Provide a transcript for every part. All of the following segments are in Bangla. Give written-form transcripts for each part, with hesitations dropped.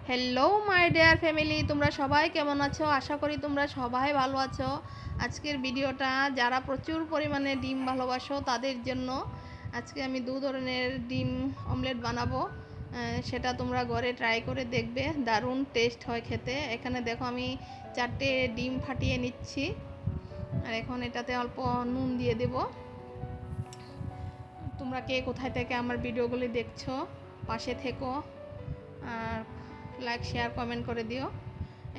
হ্যালো মাই ডিয়ার ফ্যামিলি, তোমরা সবাই কেমন আছো? আশা করি তোমরা সবাই ভালো আছো। আজকের ভিডিওটা যারা প্রচুর পরিমাণে ডিম ভালোবাসো তাদের জন্য। আজকে আমি দু ধরনের ডিম অমলেট বানাবো, সেটা তোমরা ঘরে ট্রাই করে দেখবে, দারুণ টেস্ট হয় খেতে। এখানে দেখো আমি 4টে ডিম ফাটিয়ে নিচ্ছি, আর এখন এটাতে অল্প নুন দিয়ে দেব। তোমরা কে কোথায় থেকে আমার ভিডিওগুলি দেখছো পাশে থেকো, আর লাইক শেয়ার কমেন্ট করে দিও।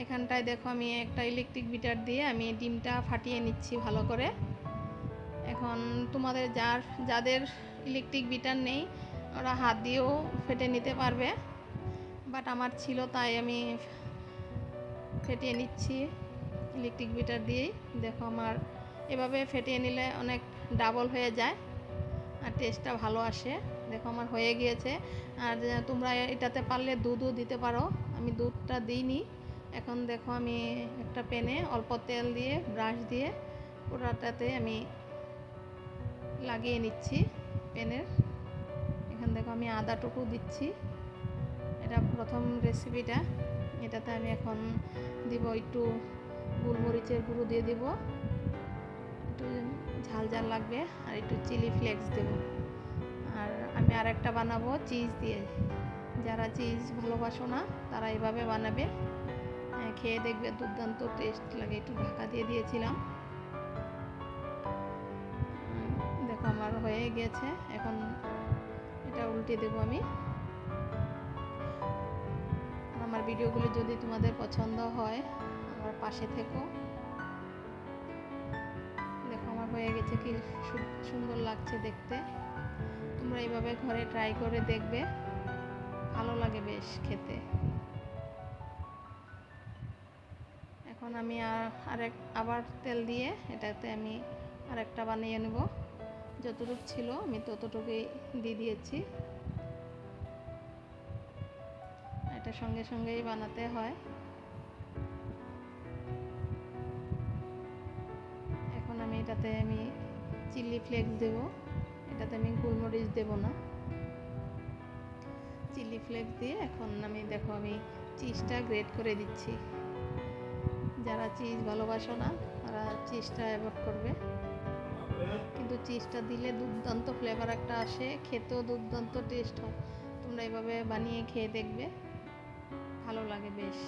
এখানটায় দেখো আমি একটা ইলেকট্রিক বিটার দিয়ে আমি ডিমটা ফাটিয়ে নিচ্ছি ভালো করে। এখন তোমাদের যাদের ইলেকট্রিক বিটার নেই ওরা হাত দিয়েও ফেটে নিতে পারবে, বাট আমার ছিল তাই আমি ফেটিয়ে নিচ্ছি ইলেকট্রিক বিটার দিয়েই। দেখো আমার এভাবে ফেটিয়ে নিলে অনেক ডাবল হয়ে যায় আর টেস্টটা ভালো আসে। দেখো আমার হয়ে গিয়েছে। আর তোমরা এটাতে পারলে দুধও দিতে পারো, আমি দুধটা দিইনি। এখন দেখো আমি একটা প্যানে অল্প তেল দিয়ে ব্রাশ দিয়ে পুরাটাতে আমি লাগিয়ে নিচ্ছি প্যানের। এখান দেখো আমি আদাটুকু দিচ্ছি, এটা প্রথম রেসিপিটা। এটাতে আমি এখন দিব একটু গোলমরিচের গুঁড়ো দিয়ে দিব, একটু ঝাল ঝাল লাগবে, আর একটু চিলি ফ্লেক্স দেব। আর আমি আরেকটা বানাবো চিজ দিয়ে। যারা চিজ ভালোবাসো না তারা এভাবে বানাবে, খেয়ে দেখবে দুর্দান্ত টেস্ট লাগে। একটু ঢাকা দিয়ে দিয়েছিলাম। দেখো আমার হয়ে গেছে, এখন এটা উল্টে দেবো আমি। আমার ভিডিওগুলি যদি তোমাদের পছন্দ হয় আমার পাশে থেকো। দেখো আমার হয়ে গেছে, কি সুন্দর লাগছে দেখতে। তোমরা এইভাবে ঘরে ট্রাই করে দেখবে, ভালো লাগে বেশ খেতে। এখন আমি আবার তেল দিয়ে এটাতে আমি আরেকটা বানিয়ে নেব। যতটুকু ছিল আমি ততটুকুই দিয়ে দিয়েছি। এটা সঙ্গে সঙ্গেই বানাতে হয়। এখন আমি এটাতে আমি চিলি ফ্লেক্স দেব, এটাতে আমি গোলমরিচ দেব না, চিলি ফ্লেক্স দিয়ে এখন আমি দেখো আমি চিজটা গ্রেট করে দিচ্ছি। যারা চিজ ভালোবাসো না তারা চিজটা অ্যাভয়েড করবে, কিন্তু চিজটা দিলে দুর্দান্ত ফ্লেভার একটা আসে, খেতেও দুর্দান্ত টেস্ট হয়। তোমরা এভাবে বানিয়ে খেয়ে দেখবে, ভালো লাগে বেশ।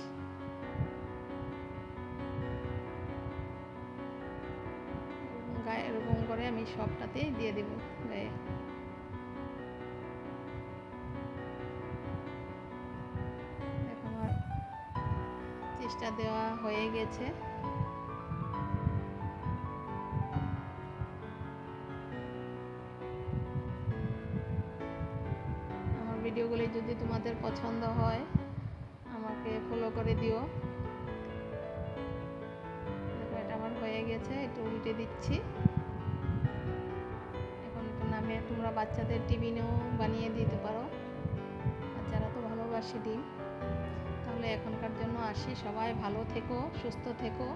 গায়ে এরকম করে আমি সবটাতেই দিয়ে দেবো গায়ে। দেখো আমার চিজটা দেওয়া হয়ে গেছে। আমার ভিডিওগুলি যদি তোমাদের পছন্দ হয় আমাকে ফলো করে দিও। দেখো এটা আমার হয়ে গেছে, একটু উল্টে দিচ্ছি। এখন এটা নামিয়ে তোমরা বাচ্চাদের টিফিনেও বানিয়ে দিতে পারো, বাচ্চারা তো ভালোবাসে ডিম। তাহলে এখনকার জন্য আসি, সবাই ভালো থেকো, সুস্থ থেকো।